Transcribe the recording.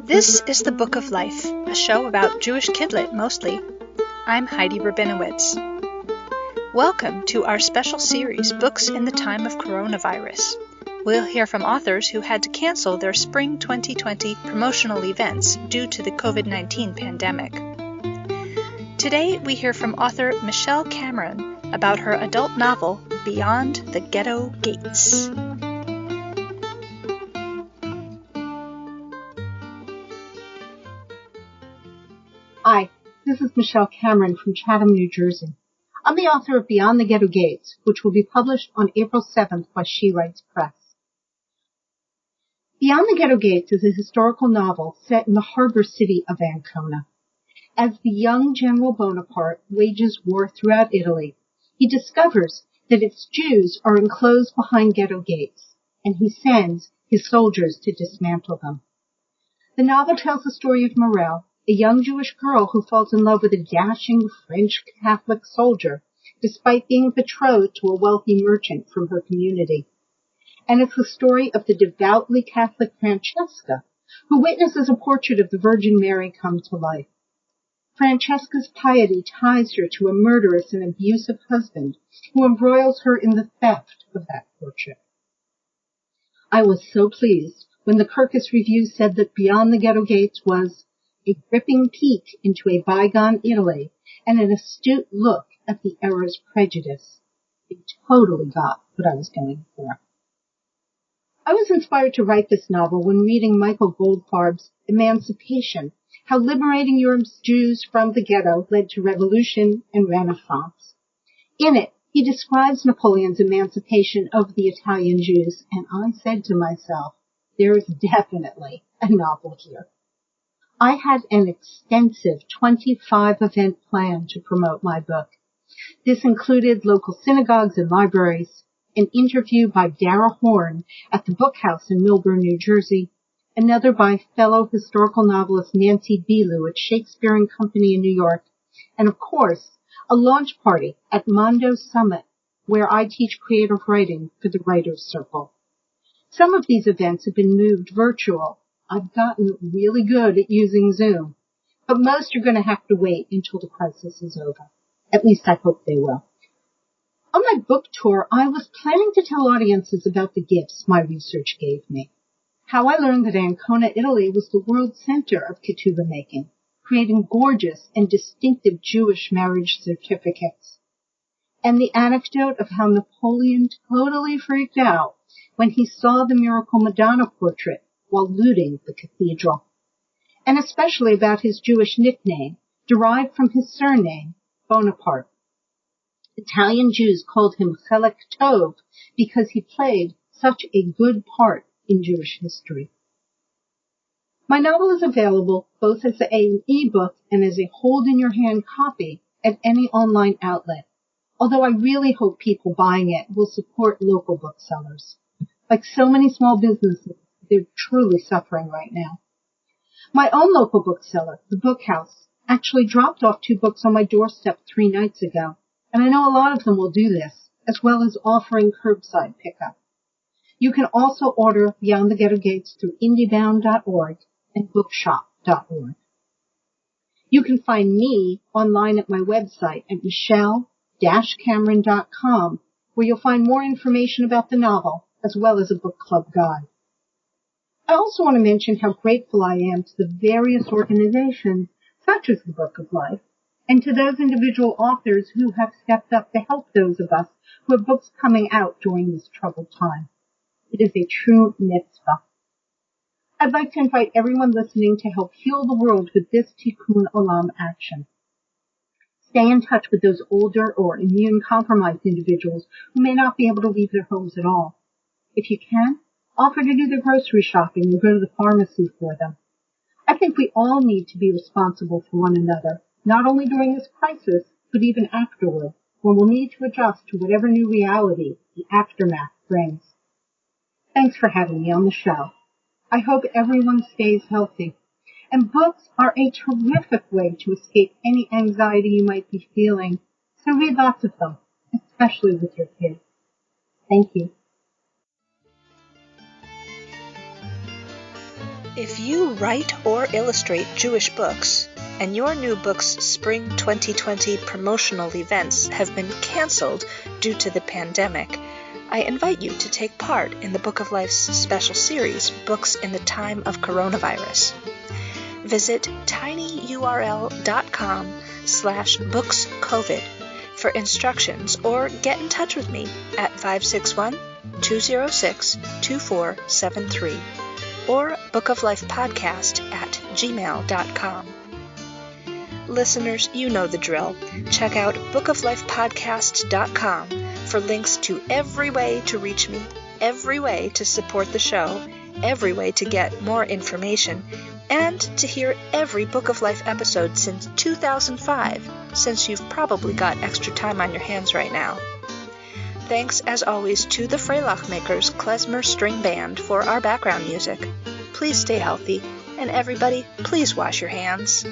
This is The Book of Life, a show about Jewish kidlit mostly. I'm Heidi Rabinowitz. Welcome to our special series, Books in the Time of Coronavirus. We'll hear from authors who had to cancel their spring 2020 promotional events due to the COVID-19 pandemic. Today we hear from author Michelle Cameron about her adult novel, Beyond the Ghetto Gates. Hi, this is Michelle Cameron from Chatham, New Jersey. I'm the author of Beyond the Ghetto Gates, which will be published on April 7th by She Writes Press. Beyond the Ghetto Gates is a historical novel set in the harbor city of Ancona. As the young General Bonaparte wages war throughout Italy, he discovers that its Jews are enclosed behind ghetto gates, and he sends his soldiers to dismantle them. The novel tells the story of Morel, a young Jewish girl who falls in love with a dashing French Catholic soldier, despite being betrothed to a wealthy merchant from her community. And it's the story of the devoutly Catholic Francesca, who witnesses a portrait of the Virgin Mary come to life. Francesca's piety ties her to a murderous and abusive husband who embroils her in the theft of that portrait. I was so pleased when the Kirkus Review said that Beyond the Ghetto Gates was a gripping peek into a bygone Italy and an astute look at the era's prejudice. It totally got what I was going for. I was inspired to write this novel when reading Michael Goldfarb's Emancipation, How Liberating Europe's Jews from the Ghetto Led to Revolution and Renaissance. In it, he describes Napoleon's emancipation of the Italian Jews, and I said to myself, there is definitely a novel here. I had an extensive 25-event plan to promote my book. This included local synagogues and libraries, an interview by Dara Horn at the Book House in Millburn, New Jersey, another by fellow historical novelist Nancy Belu at Shakespeare and Company in New York, and of course, a launch party at Mondo Summit, where I teach creative writing for the Writers' Circle. Some of these events have been moved virtual. I've gotten really good at using Zoom, but most are going to have to wait until the crisis is over. At least I hope they will. On my book tour, I was planning to tell audiences about the gifts my research gave me. How I learned that Ancona, Italy was the world center of ketubah making, creating gorgeous and distinctive Jewish marriage certificates. And the anecdote of how Napoleon totally freaked out when he saw the Miracle Madonna portrait while looting the cathedral, and especially about his Jewish nickname, derived from his surname, Bonaparte. Italian Jews called him Chelek Tov because he played such a good part in Jewish history. My novel is available both as an e-book and as a hold-in-your-hand copy at any online outlet, although I really hope people buying it will support local booksellers. Like so many small businesses, they're truly suffering right now. My own local bookseller, the Book House, actually dropped off 2 books on my doorstep 3 nights ago, and I know a lot of them will do this, as well as offering curbside pickup. You can also order Beyond the Ghetto Gates through indiebound.org and bookshop.org. You can find me online at my website at michelle-cameron.com, where you'll find more information about the novel, as well as a book club guide. I also want to mention how grateful I am to the various organizations, such as the Book of Life, and to those individual authors who have stepped up to help those of us who have books coming out during this troubled time. It is a true mitzvah. I'd like to invite everyone listening to help heal the world with this Tikkun Olam action. Stay in touch with those older or immune-compromised individuals who may not be able to leave their homes at all. If you can, offer to do their grocery shopping or go to the pharmacy for them. I think we all need to be responsible for one another, not only during this crisis, but even afterward, when we'll need to adjust to whatever new reality the aftermath brings. Thanks for having me on the show. I hope everyone stays healthy. And books are a terrific way to escape any anxiety you might be feeling, so read lots of them, especially with your kids. Thank you. If you write or illustrate Jewish books, and your new book's Spring 2020 promotional events have been canceled due to the pandemic, I invite you to take part in the Book of Life's special series, Books in the Time of Coronavirus. Visit tinyurl.com/bookscovid for instructions or get in touch with me at 561-206-2473 or bookoflifepodcast@gmail.com. Listeners, you know the drill. Check out bookoflifepodcast.com for links to every way to reach me, every way to support the show, every way to get more information, and to hear every Book of Life episode since 2005, since you've probably got extra time on your hands right now. Thanks, as always, to the Freilachmakers Klezmer String Band for our background music. Please stay healthy, and everybody, please wash your hands.